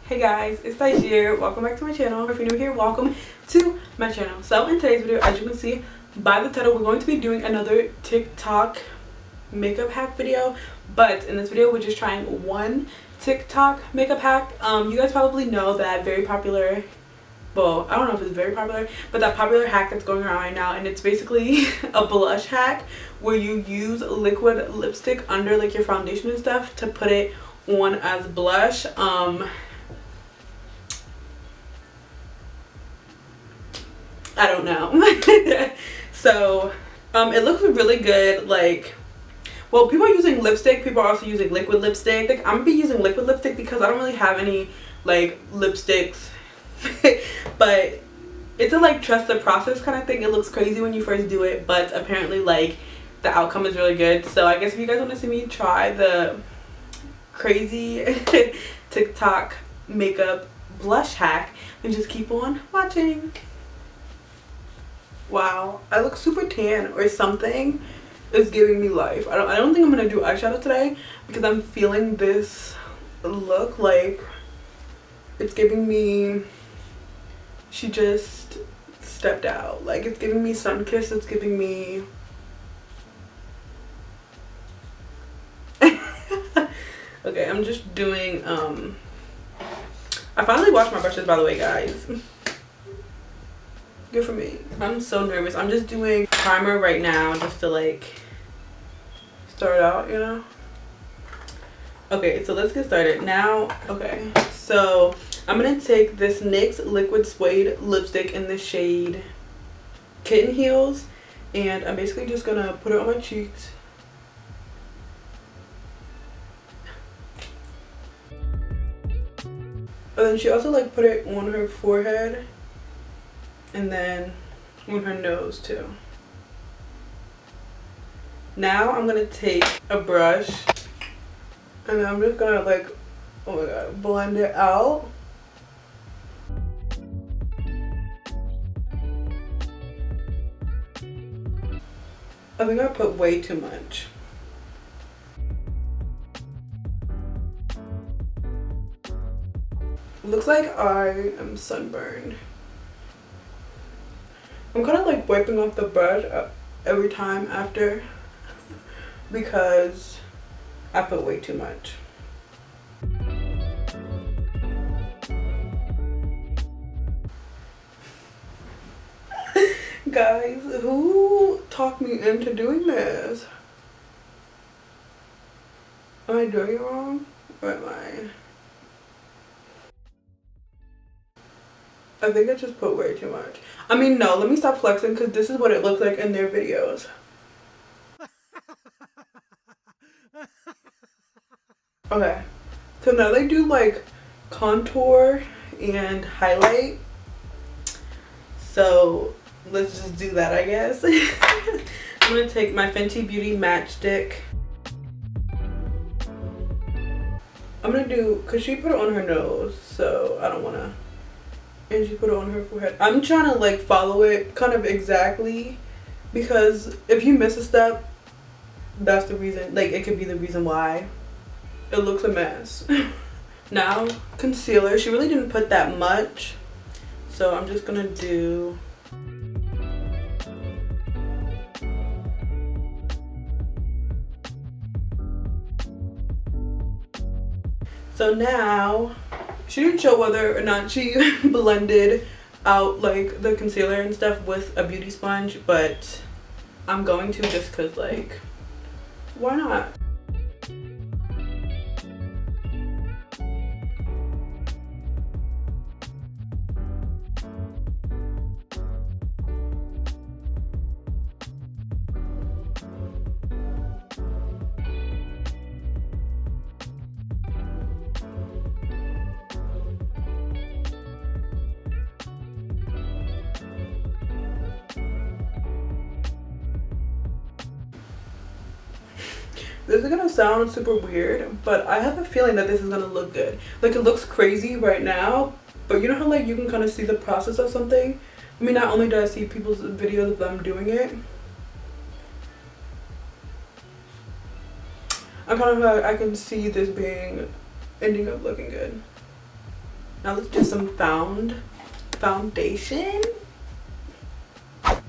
Hey guys, it's Tajir. Welcome back to my channel. If you're new here, welcome to my channel. So in today's video, as you can see by the title, we're going to be doing another TikTok makeup hack video. But in this video, we're just trying one TikTok makeup hack. You guys probably know that very popular, well, I don't know if it's very popular, but that popular hack that's going around right now, and it's basically a blush hack where you use liquid lipstick under like your foundation and stuff to put it on as blush. I don't know. So it looks really good. Like, well, people are using lipstick, people are also using liquid lipstick. Like, I'm gonna be using liquid lipstick because I don't really have any like lipsticks. But it's a like trust the process kind of thing. It looks crazy when you first do it, but apparently like the outcome is really good. So I guess if you guys want to see me try the crazy TikTok makeup blush hack, then just keep on watching. Wow, I look super tan or something. Is giving me life. I don't think I'm gonna do eyeshadow today because I'm feeling this look like it's giving me, she just stepped out. Like, it's giving me sun-kissed. It's giving me okay, I'm just doing I finally washed my brushes, by the way, guys. Good for me. I'm so nervous. I'm just doing primer right now just to like start out, you know. Okay, so let's get started now. Okay, so I'm gonna take this NYX liquid suede lipstick in the shade Kitten Heels, and I'm basically just gonna put it on my cheeks. And then she also like put it on her forehead and then on her nose too. Now I'm gonna take a brush and I'm just gonna like, oh my god, blend it out. I think I put way too much. Looks like I am sunburned. I'm kind of like wiping off the brush every time after because I put way too much. Guys, who talked me into doing this? Am I doing it wrong? Or am I think I just put way too much. I mean, no, let me stop flexing because this is what it looks like in their videos. Okay, so now they do like contour and highlight. So let's just do that, I guess. I'm gonna take my Fenty Beauty Matchstick. I'm gonna do, cause she put it on her nose, so I don't wanna. And she put it on her forehead. I'm trying to like follow it kind of exactly because if you miss a step, that's the reason, like it could be the reason why it looks a mess. Now concealer, she really didn't put that much, so I'm just gonna do so now she didn't show whether or not she blended out like the concealer and stuff with a beauty sponge, but I'm going to just cause like, why not? This is gonna sound super weird, but I have a feeling that this is gonna look good. Like, it looks crazy right now, but you know how like you can kind of see the process of something? I mean, not only do I see people's videos of them doing it, I kind of I can see this being ending up looking good. Now let's do some foundation. So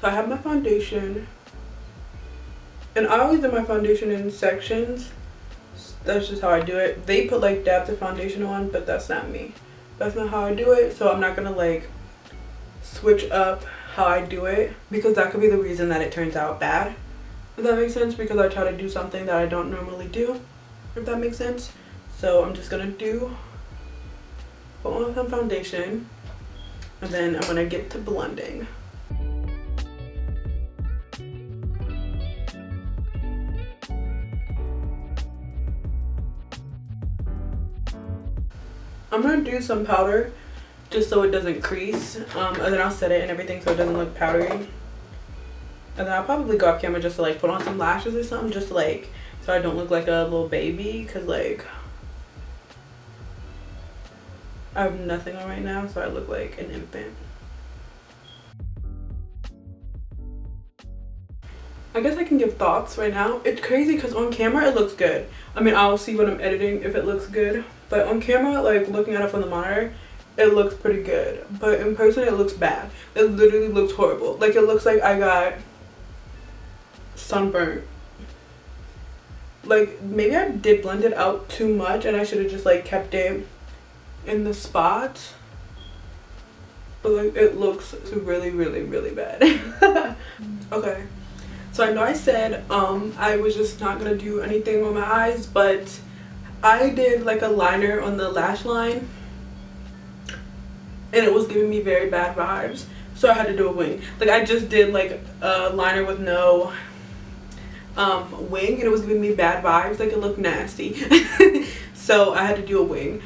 I have my foundation, and I always do my foundation in sections. That's just how I do it. They put like dabs of foundation on, but that's not me. That's not how I do it. So I'm not gonna like switch up how I do it, because that could be the reason that it turns out bad, if that makes sense, because I try to do something that I don't normally do, if that makes sense. So I'm just gonna put on some foundation, and then I'm gonna get to blending. I'm gonna do some powder just so it doesn't crease, and then I'll set it and everything so it doesn't look powdery. And then I'll probably go off camera just to like put on some lashes or something, just like so I don't look like a little baby, because like I have nothing on right now, so I look like an infant. I guess I can give thoughts right now. It's crazy because on camera it looks good. I mean, I'll see when I'm editing if it looks good, but on camera, like looking at it from the monitor, it looks pretty good, but in person it looks bad. It literally looks horrible. Like it looks like I got sunburnt. Like maybe I did blend it out too much and I should have just like kept it in the spots, but like it looks really really bad. Okay, so I know I said I was just not gonna do anything on my eyes, but I did like a liner on the lash line and it was giving me very bad vibes, so I had to do a wing. Like I just did like a liner with no wing and it was giving me bad vibes, like it looked nasty. So I had to do a wing.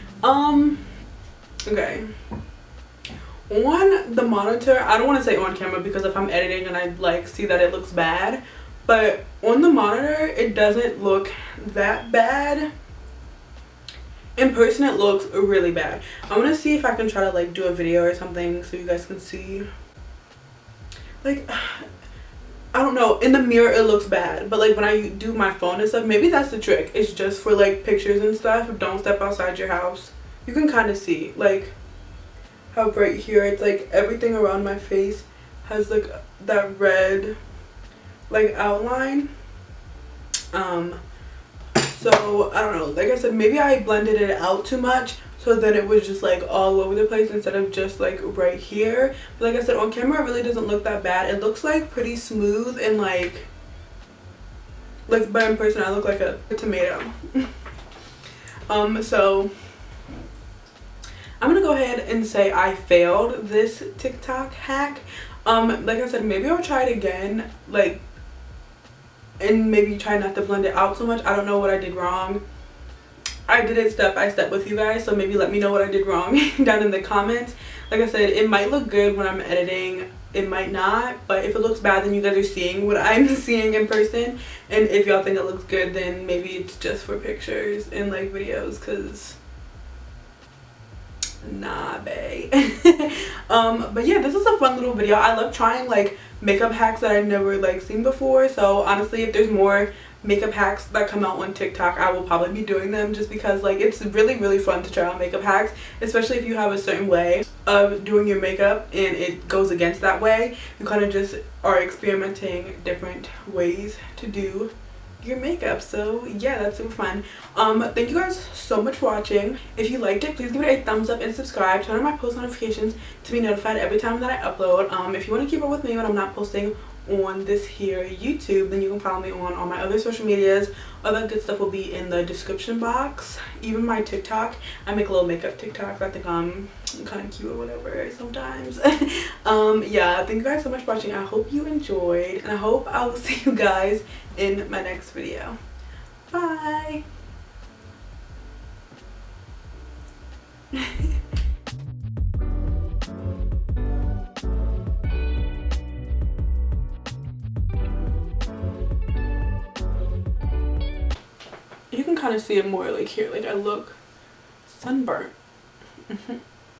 Okay, on the monitor, I don't want to say on camera because if I'm editing and I like see that it looks bad, but on the monitor it doesn't look that bad. In person it looks really bad. I'm gonna see if I can try to like do a video or something so you guys can see. Like I don't know, in the mirror it looks bad, but like when I do my phone and stuff, maybe that's the trick. It's just for like pictures and stuff. Don't step outside your house. You can kind of see like how right here it's like everything around my face has like that red like outline. So I don't know, like I said, maybe I blended it out too much, so then it was just like all over the place instead of just like right here. But like I said, on camera it really doesn't look that bad. It looks like pretty smooth and like but in person I look like a tomato. So I'm gonna go ahead and say I failed this TikTok hack. Like I said, maybe I'll try it again, like, and maybe try not to blend it out so much. I don't know what I did wrong. I did it step by step with you guys, so maybe let me know what I did wrong down in the comments. Like I said, it might look good when I'm editing, it might not, but if it looks bad then you guys are seeing what I'm seeing in person, and if y'all think it looks good then maybe it's just for pictures and like videos, because nah bae. But yeah, this is a fun little video. I love trying like makeup hacks that I've never like seen before, so honestly if there's more makeup hacks that come out on TikTok I will probably be doing them, just because like it's really fun to try out makeup hacks, especially if you have a certain way of doing your makeup and it goes against that way. You kind of just are experimenting different ways to do your makeup. So yeah, that's super fun. Thank you guys so much for watching. If you liked it, please give it a thumbs up and subscribe. Turn on my post notifications to be notified every time that I upload. If you want to keep up with me when I'm not posting on this here YouTube, then you can follow me on all my other social medias. All that good stuff will be in the description box. Even my TikTok, I make a little makeup TikToks. I think I'm kind of cute or whatever sometimes. Yeah, thank you guys so much for watching. I hope you enjoyed, and I hope I will see you guys in my next video. Bye. You can kind of see it more like here, like I look sunburnt.